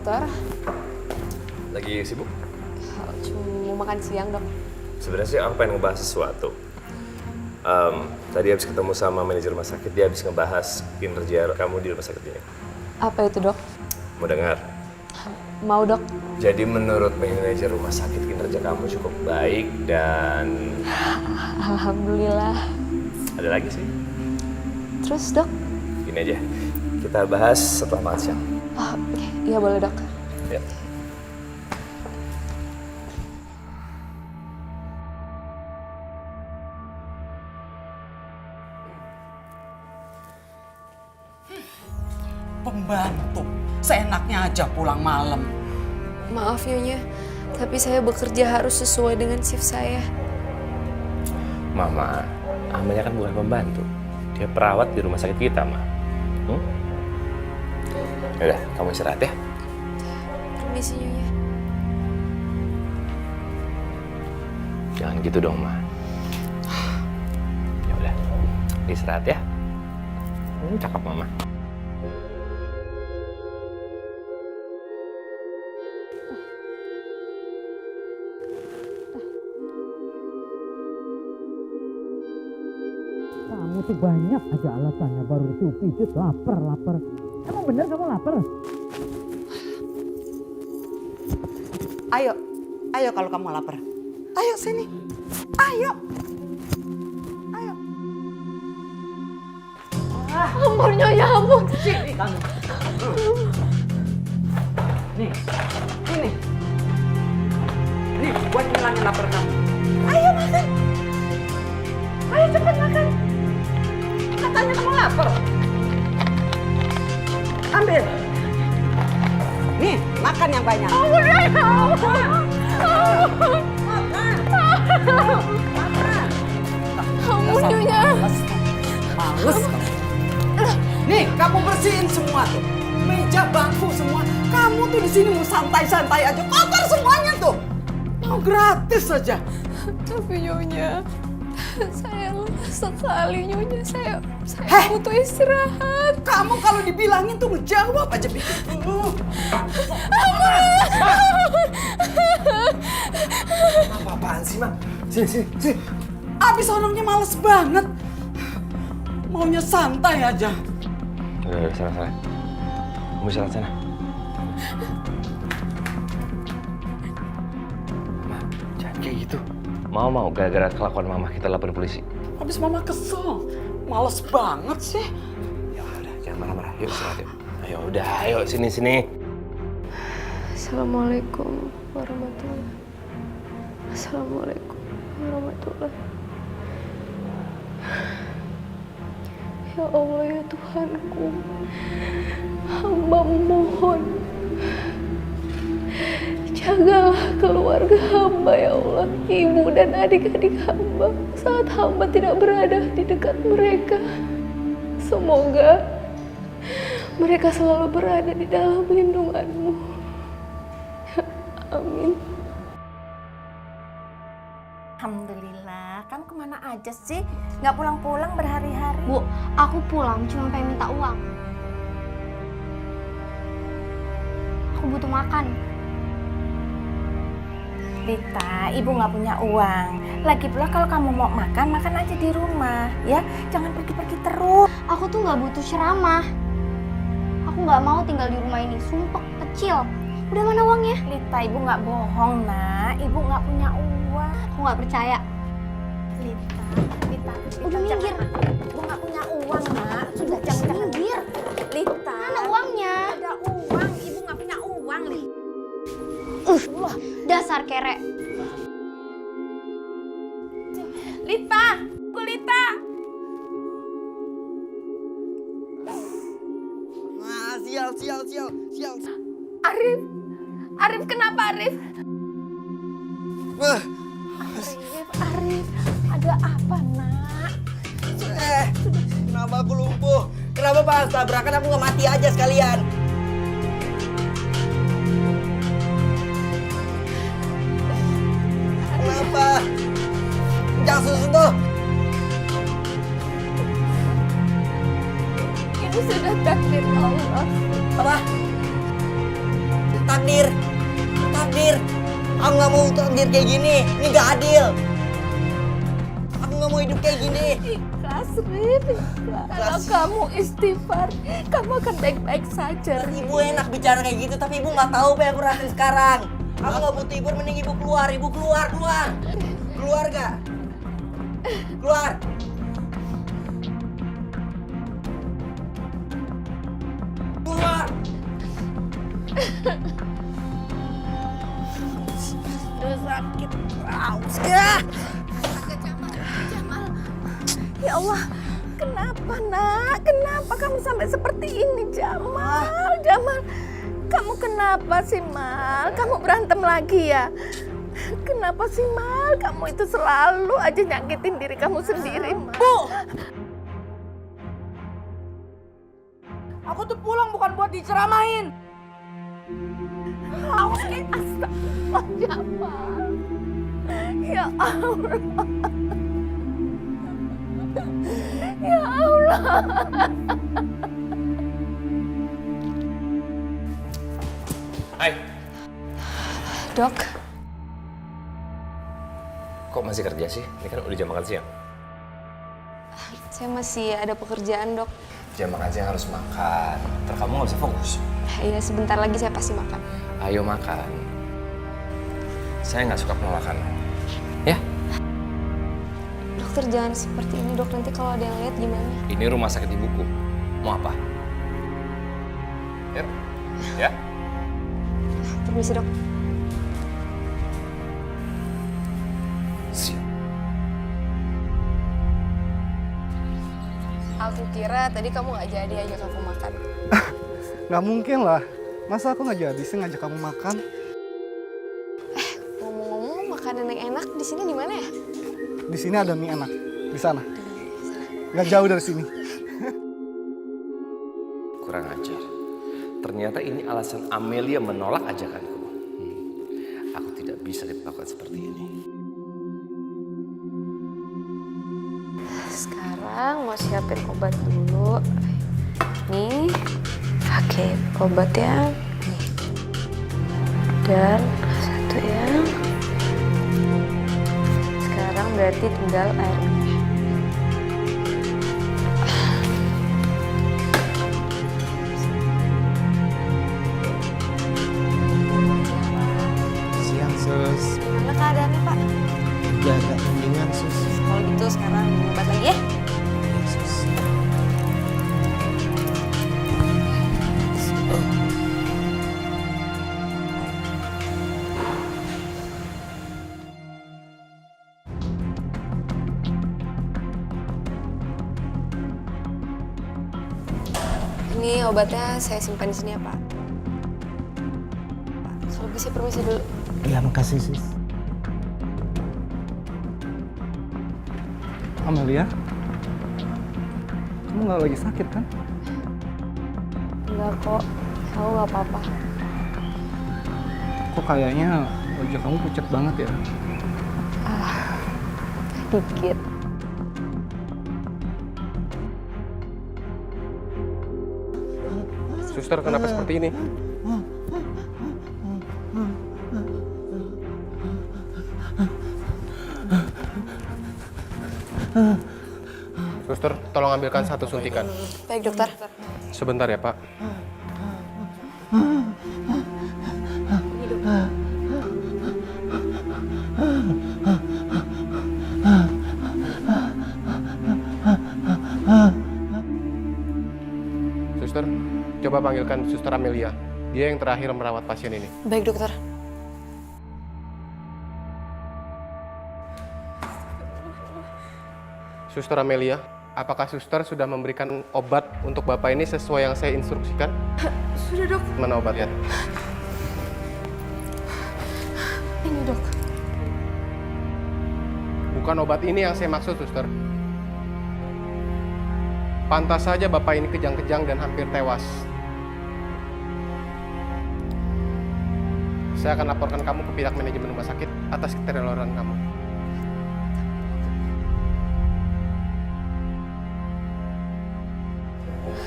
dokter. Lagi sibuk? Cuma mau makan siang, dok. Sebenarnya sih aku pengen ngebahas sesuatu. Tadi habis ketemu sama manajer rumah sakit, dia habis ngebahas kinerja kamu di rumah sakit ini. Apa itu, dok? Mau dengar? Mau, dok. Jadi menurut manajer rumah sakit kinerja kamu cukup baik dan... Alhamdulillah. Ada lagi sih? Terus, dok? Gini aja, kita bahas setelah makan siang. Oh, iya boleh, dok. Ya. Pembantu, seenaknya aja pulang malam. Maaf, Nyonya. Tapi saya bekerja harus sesuai dengan shift saya. Mama, Amanya kan bukan pembantu. Dia perawat di rumah sakit kita, Ma. Yaudah, kamu istirahat ya. Permisi, Nyonya. Jangan gitu dong, Ma. Ya udah, istirahat ya. Cakep, Mama. Kamu tuh banyak aja alasannya, baru itu pijit lapar. Emang bener kamu lapar? Ayo kalau kamu lapar. Ayo sini, ayo. Ampun, Nyonya, ampun. Sini kamu. Nih, ini. Nih, buat ngilangin lapar kamu. Ayo makan. Ayo cepat makan. Katanya kamu lapar. Ambil. Nih, makan yang banyak. Ampun, Nyonya, ampun. Makan. Ampun, Nyonya. Males. Nih, kamu bersihin semua tuh. Meja, bangku semua. Kamu tuh di sini mau santai-santai aja. Kotor semuanya tuh. Mau gratis saja. Tapi, Nyonya, saya lelah sekali, Nyonya. Saya Heh. butuh istirahat. Kamu kalau dibilangin tuh menjawab aja pikir dulu. Apa-apaan sih, Ma? Sini. Abis orangnya males banget. Maunya santai aja. Udah, sana. Kamu istirahat sana. Ma, jangan kayak gitu. Mau, gara-gara kelakuan Mama kita lapor polisi. Abis mama kesel. Males banget sih. Ya udah, jangan marah-marah. Yuk, istirahat yuk. Ayo, sini. Assalamualaikum warahmatullahi. Assalamualaikum warahmatullahi. Ya Allah, ya Tuhanku, hamba mohon, jagalah keluarga hamba ya Allah, ibu dan adik-adik hamba saat hamba tidak berada di dekat mereka. Semoga mereka selalu berada di dalam lindungan-Mu. Amin. Alhamdulillah, kamu kemana aja sih? Nggak pulang-pulang berhari-hari? Bu, aku pulang cuma pengen minta uang. Aku butuh makan. Rita, ibu nggak punya uang. Lagi pula kalau kamu mau makan, makan aja di rumah, ya. Jangan pergi-pergi terus. Aku tuh nggak butuh ceramah. Aku nggak mau tinggal di rumah ini, sumpek kecil. Udah mana uangnya? Rita, ibu nggak bohong, nak. Ibu nggak punya uang. Aku nggak percaya. Rita, Udah minggir. Ibu nggak punya uang, nak. Sudah jangan minggir. Rita. Mana uangnya? Ada uang, ibu nggak punya uang, Rita. Dasar kere. Lita, Kulita. Nah, sial. Arif, kenapa Arif? Arif, ada apa nak? Kenapa aku lumpuh? Kenapa pas tabrakan aku nggak mati aja sekalian? Kenapa? Jangan sentuh. Ini sudah takdir Allah. Apa? takdir. Takdir. Aku nggak mau takdir kayak gini. Ini nggak adil. Aku nggak mau hidup kayak gini. Ikhlas, Rin. Kalau kamu istighfar, kamu akan baik-baik saja. Ibu enak bicara kayak gitu, tapi ibu nggak tahu apa yang aku rasain sekarang. Aku nggak butuh ibu, mending ibu keluar. Ibu keluar, keluar. Keluar gak? Keluar. Keluar. Aduh, sakit. Aus ya. Jamal. Ya Allah, kenapa nak? Kenapa kamu sampai seperti ini, Jamal? Jamal, kamu kenapa sih, Mal? Kamu berantem lagi ya? Kenapa sih, Mal? Kamu itu selalu aja nyakitin diri kamu sendiri, Mal. Bu! Aku tuh pulang bukan buat diceramahin. Oke, astagfirullah, Jamal. Ya Allah. Ya Allah. Hai. Dok, Kok masih kerja sih? Ini kan udah jam makan siang. saya masih ada pekerjaan, Dok. Jam makan siang harus makan. Terus kamu nggak bisa fokus. Iya, sebentar lagi saya pasti makan. Ayo makan. Saya nggak suka penolakan. Ya? Dokter, jangan seperti ini, Dok. Nanti kalau ada yang lihat gimana? Ini rumah sakit ibuku. Mau apa? Yuk. Ya? Permisi, Dok. Siap. Aku kira tadi kamu nggak jadi ajak aku makan. Nggak mungkin lah. Masa aku nggak jadi sih ngajak kamu makan? Ngomong-ngomong, makanan yang enak di sini di mana ya? Di sini ada mie enak. Di sana. Nggak jauh dari sini. Kurang ajar. Ternyata ini alasan Amelia menolak ajakanku. Aku tidak bisa diperlakukan seperti ini. Sekarang mau siapin obat dulu. Nih, pakai obat ya. Nih. Dan satu ya. Sekarang berarti tinggal air minum. Siang, Sus. Gimana keadaannya, Pak? Udah agak mendingan, Sus. Kalau gitu sekarang minum obat lagi ya. Iya, Sus. Ini obatnya saya simpan di sini ya, Pak. Kalau bisa permisi dulu. Iya, makasih, Sus. Amelia, kamu nggak lagi sakit kan? Enggak kok, aku nggak apa-apa. Kok kayaknya wajah kamu pucat banget ya? Dikit. Suster, kenapa seperti ini? Suster, tolong ambilkan satu suntikan. Baik, dokter. Sebentar ya, Pak. Suster, coba panggilkan Suster Amelia. Dia yang terakhir merawat pasien ini. Baik, dokter. Suster Amelia, apakah suster sudah memberikan obat untuk Bapak ini sesuai yang saya instruksikan? Sudah, dok. Mana obatnya? Ini, dok. Bukan obat ini yang saya maksud, suster. Pantas saja Bapak ini kejang-kejang dan hampir tewas. Saya akan laporkan kamu ke pihak manajemen rumah sakit atas keterlaluan kamu.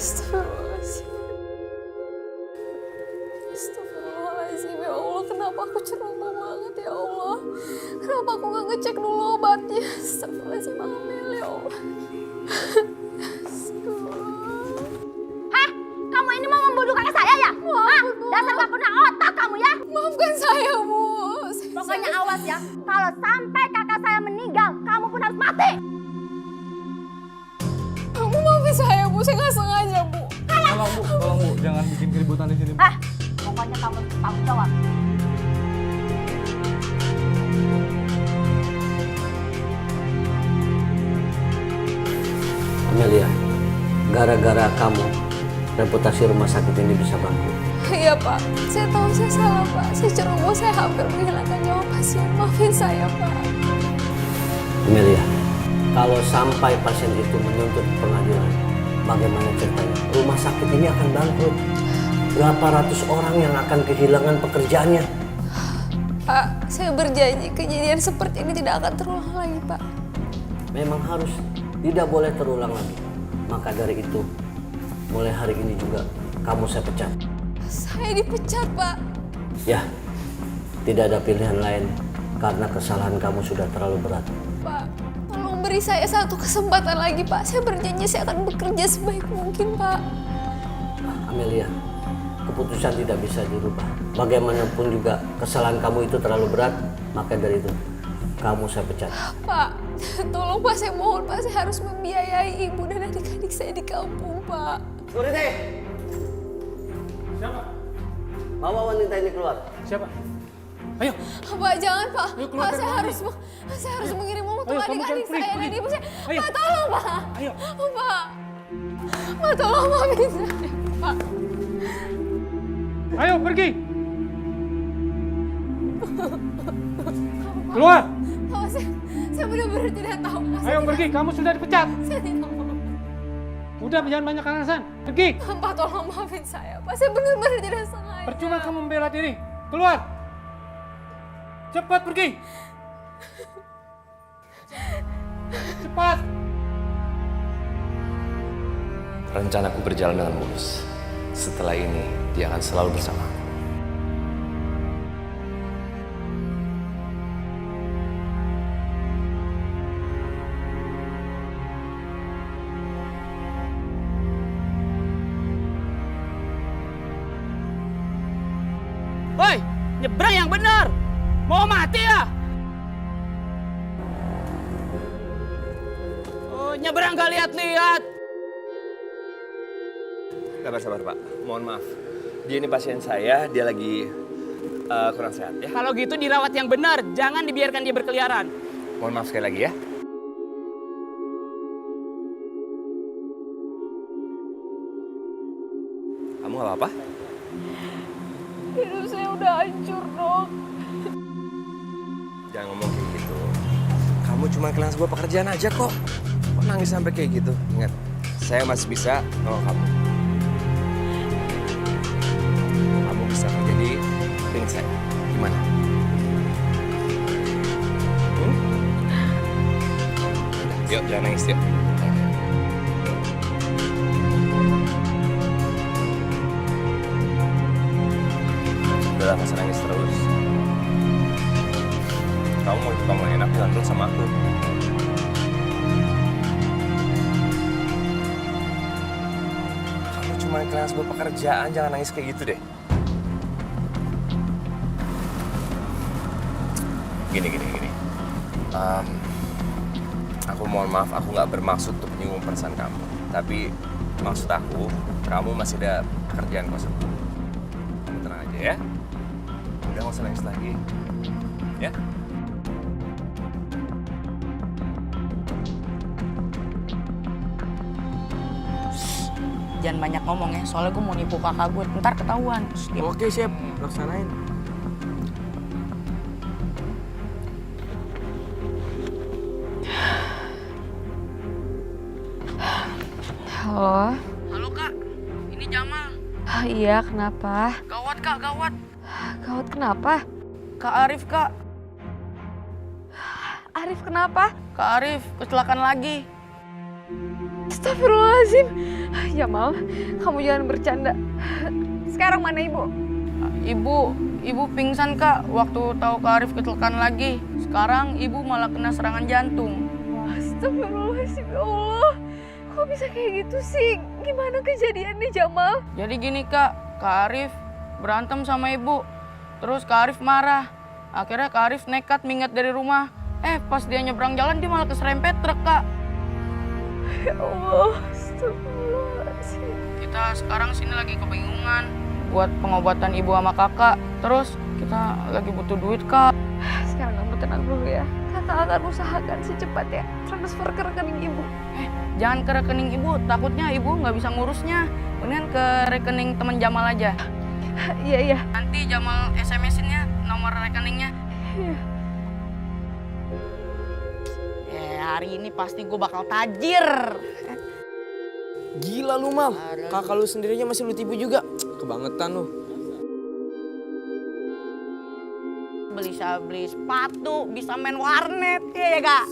Astagfirullahaladzim. Astagfirullahaladzim. kenapa aku ceroboh banget ya Allah. Kenapa aku gak ngecek dulu obatnya. Astagfirullahaladzim Amel ya Allah. Hah? Kamu ini mau membunuh kakak saya ya? Hah? Dasar gak punya otak kamu ya? Maafkan saya, Bu. Pokoknya awas ya, kalau sampai kakak saya meninggal, kamu pun harus mati. Kamu maafin saya, Bu. Saya gak sengaja, Bu. Tolong Bu, jangan bikin keributan di sini. Ah, pokoknya kamu tanggung jawab. Amelia, gara-gara kamu, reputasi rumah sakit ini bisa bangkrut. Iya, Pak. Saya tahu saya salah, Pak. Saya ceroboh, saya hampir menghilangkan nyawa pasien. Maafin saya, Pak. Amelia, kalau sampai pasien itu menuntut pengadilan, bagaimana ceritanya? Rumah sakit ini akan bangkrut. Berapa ratus orang yang akan kehilangan pekerjaannya? Pak, saya berjanji kejadian seperti ini tidak akan terulang lagi, Pak. Memang harus, tidak boleh terulang lagi. Maka dari itu, mulai hari ini juga kamu saya pecat. Saya dipecat, Pak. Ya, tidak ada pilihan lain karena kesalahan kamu sudah terlalu berat. Pak, tolong beri saya satu kesempatan lagi, Pak. Saya berjanji saya akan bekerja sebaik mungkin, Pak. Amelia, keputusan tidak bisa dirubah. Bagaimanapun juga kesalahan kamu itu terlalu berat, maka dari itu kamu saya pecat. Pak, tolong Pak, saya mohon Pak, saya harus membiayai ibu dan adik-adik saya di kampung, Pak. Security! Siapa? Bawa wanita ini keluar. Siapa? Ayo. Pak, jangan Pak. Ayo, Pak, keluarkan saya Mami. harus mengirim untuk Ayo, kamu adik-adik jangan saya pergi. dan ibu saya. Ayo. Pak, tolong Pak. Ayo. Pak. Pak, tolong Mami saya, Pak. Ayo pergi. Keluar. Pak, saya benar-benar tidak tahu. Pak. Ayo pergi, kamu sudah dipecat. Saya tidak mau. Udah jangan banyak alasan. Pergi. Pak, tolong maafin saya. Pak, saya benar-benar tidak sengaja. Percuma kamu membela diri. Keluar. Cepat pergi. Cepat. Rencanaku berjalan dengan mulus. Setelah ini, dia akan selalu bersama aku. Woi, nyebrang yang benar. Mau mati ya? Oh, nyebrang gak lihat-lihat. Sabar, Pak. Mohon maaf. Dia ini pasien saya, dia lagi kurang sehat ya. Kalau gitu dirawat yang benar, jangan dibiarkan dia berkeliaran. Mohon maaf sekali lagi ya. Kamu gak apa-apa? Hidup saya udah hancur, Dok. Jangan ngomong kayak gitu. Kamu cuma kehilangan sebuah pekerjaan aja kok. Kok nangis sampai kayak gitu? Ingat, saya masih bisa nolong kamu. Kamu bisa kerja di klinik saya. Gimana? Udah, yuk, jangan nangis yuk. Udah, nggak usah nangis terus. Kamu mau ikut kamu enak, jalan terus sama aku. Kamu cuma kehilangan sebuah pekerjaan, jangan nangis kayak gitu deh. Gini. Aku mohon maaf, aku nggak bermaksud untuk menyinggung perasaan kamu. Tapi maksud aku, kamu masih ada pekerjaan kosong. Kamu tenang aja ya. Udah nggak usah nangis lagi. Ya? Jangan banyak ngomong ya, soalnya gue mau nipu kakak gue. Ntar ketahuan. Oke, siap. Laksanain. Halo. Halo kak, ini Jamal. Iya, kenapa? Gawat kak, gawat. Gawat kenapa? Kak Arif kak. Arif kenapa? Kak Arif kecelakaan lagi. Astagfirullahaladzim. Jamal, kamu jangan bercanda. Sekarang mana ibu? Ibu ibu pingsan kak waktu tahu Kak Arif kecelakaan lagi. Sekarang ibu malah kena serangan jantung. Astagfirullahaladzim, ya Allah. Kok bisa kayak gitu sih? Gimana kejadiannya, Jamal? Jadi gini kak, Kak Arif berantem sama ibu. Terus Kak Arif marah. Akhirnya Kak Arif nekat minggat dari rumah. Pas dia nyebrang jalan dia malah keserempet truk kak. Ya Allah, astagfirullahaladzim. Kita sekarang sini lagi kebingungan buat pengobatan ibu sama kakak. Terus kita lagi butuh duit kak. Sekarang kamu tenang dulu ya. Kakak akan usahakan secepatnya transfer ke rekening ibu. Jangan ke rekening ibu, takutnya ibu nggak bisa ngurusnya. Mendingan ke rekening teman Jamal aja. Iya. Nanti Jamal SMS-innya nomor rekeningnya. Iya. Hari ini pasti gue bakal tajir. Gila lu, Mal. Kakak lu sendirinya masih lu tipu juga. Kebangetan lu. Beli sepatu, bisa main warnet, ya kak?